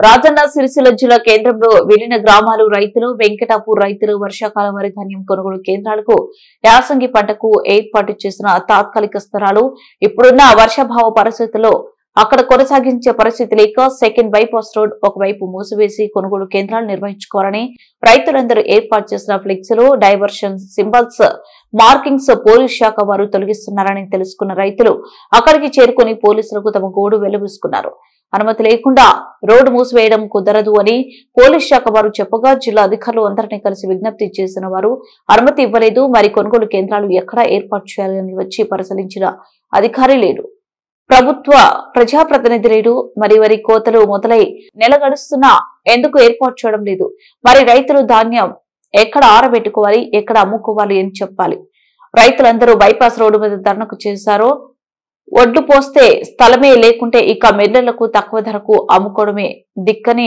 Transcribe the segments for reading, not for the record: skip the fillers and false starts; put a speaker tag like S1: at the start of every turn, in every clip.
S1: రాజన్న సిరిసిల్ల జిల్లా కేంద్రంలో విలీన గ్రామాలు రైతులు వెంకటాపూర్ రైతులు వర్షాకాల వరి ధాన్యం కొనుగోలు కేంద్రాలకు యాసంగి పంటకు ఏర్పాటు చేసిన తాత్కాలిక స్థలాలు ఇప్పుడున్న వర్షాభావ పరిస్థితుల్లో అక్కడ కొనసాగించే పరిస్థితి లేక సెకండ్ బైపాస్ రోడ్ ఒకవైపు మూసివేసి కొనుగోలు కేంద్రాలు నిర్వహించుకోవాలని రైతులందరూ ఏర్పాటు చేసిన ఫ్లెక్సీలు డైవర్షన్ సింబల్స్ మార్కింగ్స్ పోలీస్ శాఖ వారు తొలగిస్తున్నారని తెలుసుకున్న రైతులు అక్కడికి చేరుకుని పోలీసులకు తమ గోడు వెలువెసుకున్నారు. అనుమతి లేకుండా రోడ్డు మూసివేయడం కుదరదు అని పోలీస్ శాఖ వారు చెప్పగా జిల్లా అధికారులు అందరినీ కలిసి విజ్ఞప్తి చేసిన వారు అనుమతి ఇవ్వలేదు. మరి కొనుగోలు కేంద్రాలు ఎక్కడ ఏర్పాటు చేయాలని వచ్చి పరిశీలించిన అధికారి లేడు. ప్రభుత్వ ప్రజాప్రతినిధి లేడు. మరి వరి కోతలు మొదలై నెల గడుస్తున్నా ఎందుకు ఏర్పాటు చేయడం లేదు? మరి రైతులు ధాన్యం ఎక్కడ ఆరబెట్టుకోవాలి, ఎక్కడ అమ్ముకోవాలి అని చెప్పాలి. రైతులందరూ బైపాస్ రోడ్డు మీద ధర్నాకు చేశారో ఒడ్లు పోస్తే స్థలమే లేకుంటే ఇక మిల్లర్లకు తక్కువ ధరకు అమ్ముకోవడమే దిక్కని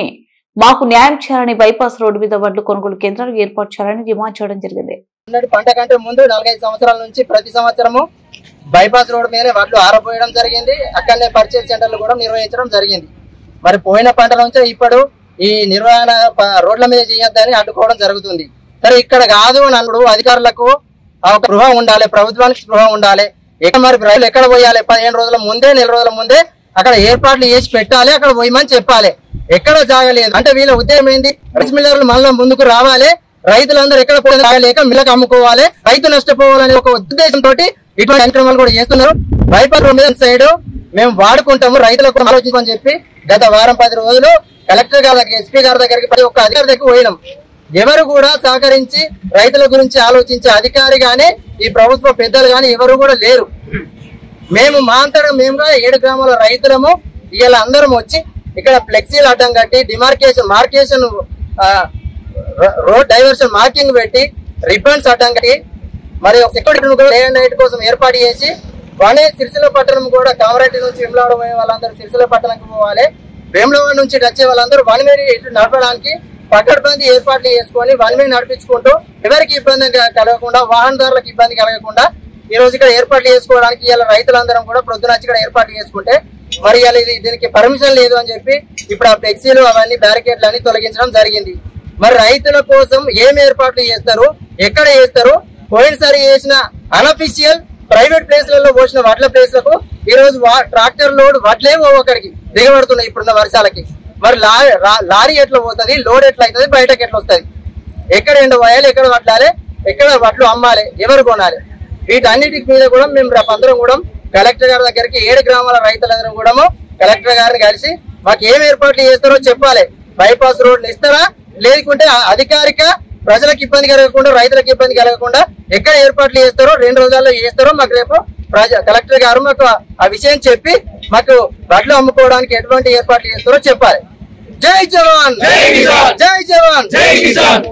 S1: మాకు న్యాయం చేయాలని బైపాస్ రోడ్డు మీద వడ్లు కొనుగోలు కేంద్రాలు ఏర్పాటు చేయాలని డిమాండ్ చేయడం జరిగింది.
S2: పంట కంటే ముందు 4-5 సంవత్సరాల నుంచి ప్రతి సంవత్సరము బైపాస్ రోడ్ మీద వడ్లు ఆరబోయడం జరిగింది. అక్కడనే పర్చేజ్ సెంటర్లు కూడా నిర్వహించడం జరిగింది. మరి పోయిన పంట నుంచి ఇప్పుడు ఈ నిర్వహణ రోడ్ల మీద చేయొద్దని అడ్డుకోవడం జరుగుతుంది. సరే ఇక్కడ కాదు అని అప్పుడు అధికారులకు ఒక స్పృహ ఉండాలి, ప్రభుత్వానికి స్పృహ ఉండాలి. మరి రైలు ఎక్కడ పోయాలి? 15 రోజుల ముందే, నెల రోజుల ముందే అక్కడ ఏర్పాట్లు చేసి పెట్టాలి, అక్కడ పోయమని చెప్పాలి. ఎక్కడ జాగలేదు అంటే వీళ్ళ ఉద్దేశం ఏంది? రైస్ మిల్లర్లు మళ్ళీ ముందుకు రావాలి, రైతులందరూ ఎక్కడ పోలేక మిల్లకు అమ్ముకోవాలి, రైతు నష్టపోవాలనే ఒక ఉద్దేశంతో ఇటువంటి కార్యక్రమాలు కూడా చేస్తున్నారు. బైపాస్ రోడ్ మీద సైడ్ మేము వాడుకుంటాము, రైతులకు ఆలోచించమని చెప్పి గత వారం 10 రోజులు కలెక్టర్ గారి దగ్గర, ఎస్పీ గారి దగ్గరికి ప్రతి ఒక్క అధికారి దగ్గర పోయినాం. ఎవరు కూడా సహకరించి రైతుల గురించి ఆలోచించే అధికారి గాని ఈ ప్రభుత్వ పెద్దలు గాని ఎవరు కూడా లేరు. మేము మా అంతటా మేముగా 7 గ్రామాల రైతులము ఇలా అందరం వచ్చి ఇక్కడ ఫ్లెక్సీలు అడ్డం కట్టి మార్కేషన్ రోడ్ డైవర్షన్ మార్కింగ్ పెట్టి రిబ్బన్స్ అడ్డం కట్టి మరి సెక్యూరిటీ డే అండ్ నైట్ కోసం ఏర్పాటు చేసి సిరిసిల్ల పట్టణం కూడా కామరెడ్డి నుంచి వేములవాడ పోయే వాళ్ళందరూ సిరిసిల్ల పట్టణంకి పోవాలి, వేములవాడ నుంచి వచ్చే వాళ్ళందరూ వన్ వే నడపడానికి పకడ్బందీ ఏర్పాట్లు చేసుకొని వన్ వే నడిపించుకుంటూ ఎవరికి ఇబ్బంది కలగకుండా, వాహనదారులకు ఇబ్బంది కలగకుండా ఈ రోజు ఇక్కడ ఏర్పాట్లు చేసుకోవడానికి ఇలా రైతులందరం కూడా ప్రొద్దునచ్చి ఇక్కడ ఏర్పాట్లు చేసుకుంటే మరి ఇలా దీనికి పర్మిషన్ లేదు అని చెప్పి ఇప్పుడు ఆ ఫ్లెక్సీలు అవన్నీ బ్యారికేడ్లు అన్ని తొలగించడం జరిగింది. మరి రైతుల కోసం ఏం ఏర్పాట్లు చేస్తారు, ఎక్కడ చేస్తారు? పోయినసారి చేసిన అనఫిషియల్ ప్రైవేట్ ప్లేస్లలో పోసిన వడ్ల ప్లేస్లకు ఈ రోజు ట్రాక్టర్ లోడ్ వడ్లేమో ఒకరికి దిగబడుతున్నాయి ఇప్పుడున్న వర్షాలకి. మరి లారీ ఎట్లా పోతుంది, లోడ్ ఎట్లా అవుతుంది, బయటకు ఎట్లా వస్తుంది? ఎక్కడ ఎండ పోయాలి, ఎక్కడ వడ్లాలి, ఎక్కడ వడ్లు అమ్మాలి, ఎవరు కొనాలి? వీటన్నిటి మీద కూడా మేము అందరం కూడా కలెక్టర్ గారి దగ్గరికి 7 గ్రామాల రైతులందరం కూడా కలెక్టర్ గారిని కలిసి మాకు ఏం ఏర్పాట్లు చేస్తారో చెప్పాలి. బైపాస్ రోడ్లు ఇస్తారా, లేకుంటే అధికారిక ప్రజలకు ఇబ్బంది కలగకుండా, రైతులకు ఇబ్బంది కలగకుండా ఎక్కడ ఏర్పాట్లు చేస్తారో 2 రోజుల్లో చేస్తారో మాకు రేపు కలెక్టర్ గారు మాకు ఆ విషయం చెప్పి మాకు వడ్లు అమ్ముకోవడానికి ఎటువంటి ఏర్పాట్లు చేస్తారో చెప్పాలి. జై జవాన్, జై జవాన్, జై కిసాన్.